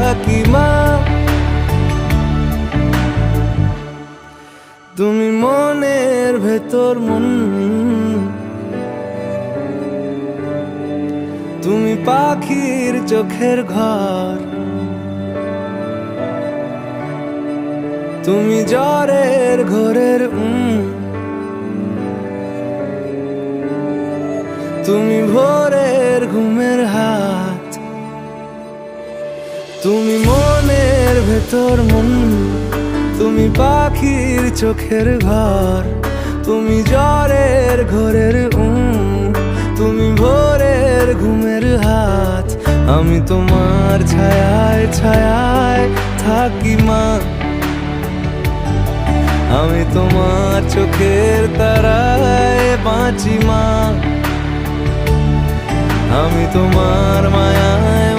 থাকি মা। তুমি মনের ভেতর মন, তুমি পাখির চোখের ঘর, তুমি জ্বরের ঘোরের তুমি ভোরের ঘুমের হাত। তুমি মনের ভেতর মন, তুমি পাখির চোখের ঘর, তুমি জ্বরের ঘোরের তুমি ভোরের ঘুমের হাত। আমি তোমার ছায়ায় ছায়ায় থাকি মা, আমি তোমার চোখের তারায় বাঁচি মা, আমি তোমার মায়ায়